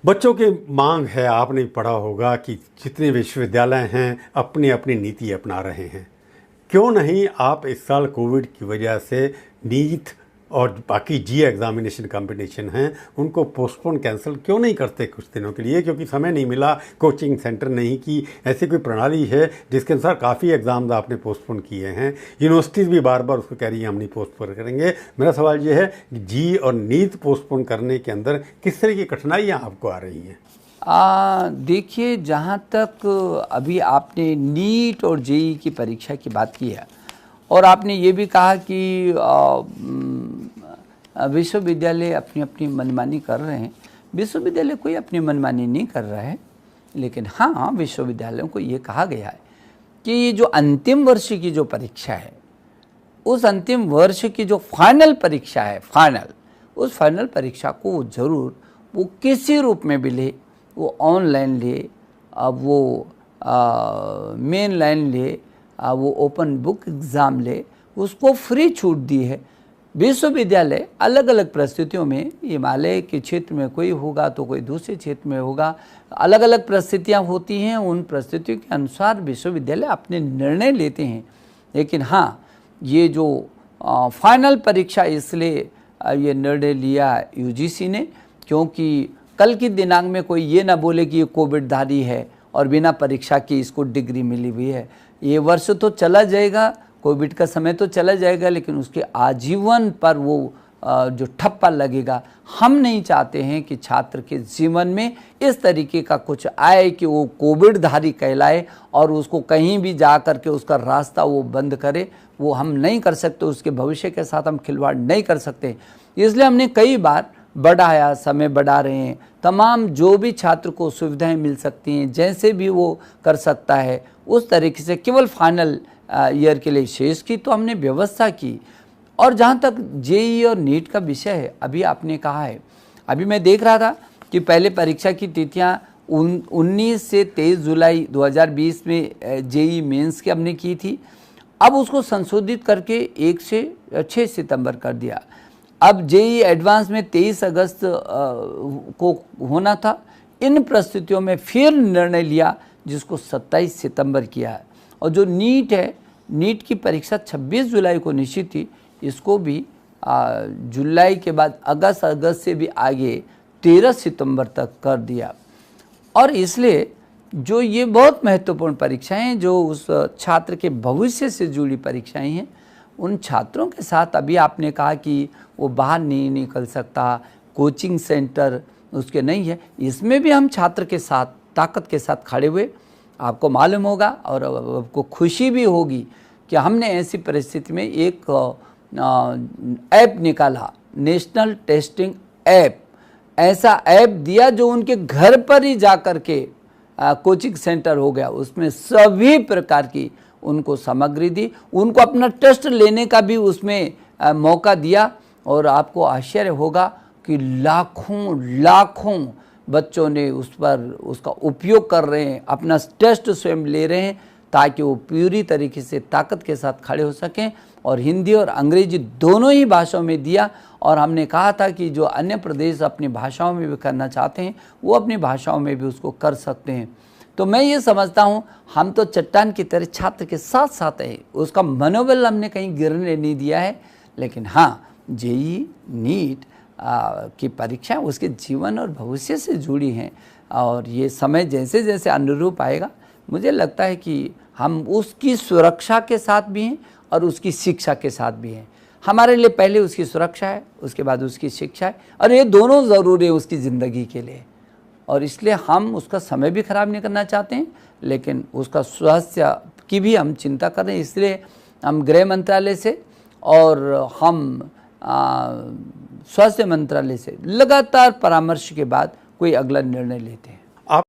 बच्चों की मांग है, आपने पढ़ा होगा कि जितने विश्वविद्यालय हैं अपनी अपनी नीति अपना रहे हैं। क्यों नहीं आप इस साल कोविड की वजह से नीट और बाकी जी एग्जामिनेशन कंपटीशन हैं उनको पोस्टपोन कैंसिल क्यों नहीं करते कुछ दिनों के लिए? क्योंकि समय नहीं मिला, कोचिंग सेंटर नहीं की, ऐसी कोई प्रणाली है जिसके अनुसार काफ़ी एग्ज़ाम्स आपने पोस्टपोन किए हैं। यूनिवर्सिटीज़ भी बार बार उसको कह रही हैं हम नहीं पोस्टपोन करेंगे। मेरा सवाल ये है कि जी और नीट पोस्टपोन करने के अंदर किस तरह की कठिनाइयाँ आपको आ रही हैं? देखिए, जहाँ तक अभी आपने नीट और जेईई की परीक्षा की बात की है और आपने ये भी कहा कि विश्वविद्यालय अपनी अपनी मनमानी कर रहे हैं। विश्वविद्यालय कोई अपनी मनमानी नहीं कर रहा है, लेकिन हाँ, विश्वविद्यालयों को ये कहा गया है कि ये जो अंतिम वर्ष की जो परीक्षा है, उस अंतिम वर्ष की जो फाइनल परीक्षा है, उस फाइनल परीक्षा को ज़रूर वो किसी रूप में भी ले, वो ऑनलाइन ले, अब वो मेन लाइन ले, वो ओपन बुक एग्ज़ाम ले, उसको फ्री छूट दी है। विश्वविद्यालय अलग अलग परिस्थितियों में, हिमालय के क्षेत्र में कोई होगा तो कोई दूसरे क्षेत्र में होगा, अलग अलग परिस्थितियाँ होती हैं। उन परिस्थितियों के अनुसार विश्वविद्यालय अपने निर्णय लेते हैं। लेकिन हाँ, ये जो फाइनल परीक्षा, इसलिए ये निर्णय लिया यूजीसी ने, क्योंकि कल की दिनांक में कोई ये ना बोले कि ये कोविडधारी है और बिना परीक्षा की इसको डिग्री मिली हुई है। ये वर्ष तो चला जाएगा, कोविड का समय तो चला जाएगा, लेकिन उसके आजीवन पर वो जो ठप्पा लगेगा। हम नहीं चाहते हैं कि छात्र के जीवन में इस तरीके का कुछ आए कि वो कोविडधारी कहलाए और उसको कहीं भी जा कर के उसका रास्ता वो बंद करे। वो हम नहीं कर सकते, उसके भविष्य के साथ हम खिलवाड़ नहीं कर सकते। इसलिए हमने कई बार बढ़ाया, समय बढ़ा रहे हैं। तमाम जो भी छात्र को सुविधाएं मिल सकती हैं, जैसे भी वो कर सकता है, उस तरीके से केवल फाइनल ईयर के लिए शेष की तो हमने व्यवस्था की। और जहाँ तक जेईई और नीट का विषय है, अभी आपने कहा है, अभी मैं देख रहा था कि पहले परीक्षा की तिथियाँ 19 से 23 जुलाई 2020 में जेईई मेंस की हमने की थी। अब उसको संशोधित करके 1 से 6 सितंबर कर दिया। अब जेईई एडवांस में 23 अगस्त को होना था। इन परिस्थितियों में फिर निर्णय लिया जिसको 27 सितंबर किया है। और जो नीट है, नीट की परीक्षा 26 जुलाई को निश्चित थी, इसको भी जुलाई के बाद अगस्त से भी आगे 13 सितंबर तक कर दिया। और इसलिए जो ये बहुत महत्वपूर्ण परीक्षाएं हैं, जो उस छात्र के भविष्य से जुड़ी परीक्षाएं हैं, उन छात्रों के साथ अभी आपने कहा कि वो बाहर नहीं निकल सकता, कोचिंग सेंटर उसके नहीं है, इसमें भी हम छात्र के साथ ताकत के साथ खड़े हुए। आपको मालूम होगा और आपको खुशी भी होगी कि हमने ऐसी परिस्थिति में एक ऐप निकाला, नेशनल टेस्टिंग ऐप। ऐसा ऐप दिया जो उनके घर पर ही जा कर के कोचिंग सेंटर हो गया। उसमें सभी प्रकार की उनको सामग्री दी, उनको अपना टेस्ट लेने का भी उसमें मौका दिया। और आपको आश्चर्य होगा कि लाखों बच्चों ने उस पर उसका उपयोग कर रहे हैं, अपना टेस्ट स्वयं ले रहे हैं, ताकि वो पूरी तरीके से ताकत के साथ खड़े हो सकें। और हिंदी और अंग्रेजी दोनों ही भाषाओं में दिया। और हमने कहा था कि जो अन्य प्रदेश अपनी भाषाओं में भी करना चाहते हैं, वो अपनी भाषाओं में भी उसको कर सकते हैं। तो मैं ये समझता हूँ, हम तो चट्टान की तरह छात्र के साथ साथ है, उसका मनोबल हमने कहीं गिरने नहीं दिया है। लेकिन हाँ, जेईई नीट की परीक्षा उसके जीवन और भविष्य से जुड़ी हैं। और ये समय जैसे जैसे अनुरूप आएगा, मुझे लगता है कि हम उसकी सुरक्षा के साथ भी हैं और उसकी शिक्षा के साथ भी हैं। हमारे लिए पहले उसकी सुरक्षा है, उसके बाद उसकी शिक्षा है, और ये दोनों ज़रूरी है उसकी ज़िंदगी के लिए। और इसलिए हम उसका समय भी ख़राब नहीं करना चाहते हैं, लेकिन उसका स्वास्थ्य की भी हम चिंता कर रहे हैं। इसलिए हम गृह मंत्रालय से और हम स्वास्थ्य मंत्रालय से लगातार परामर्श के बाद कोई अगला निर्णय लेते हैं।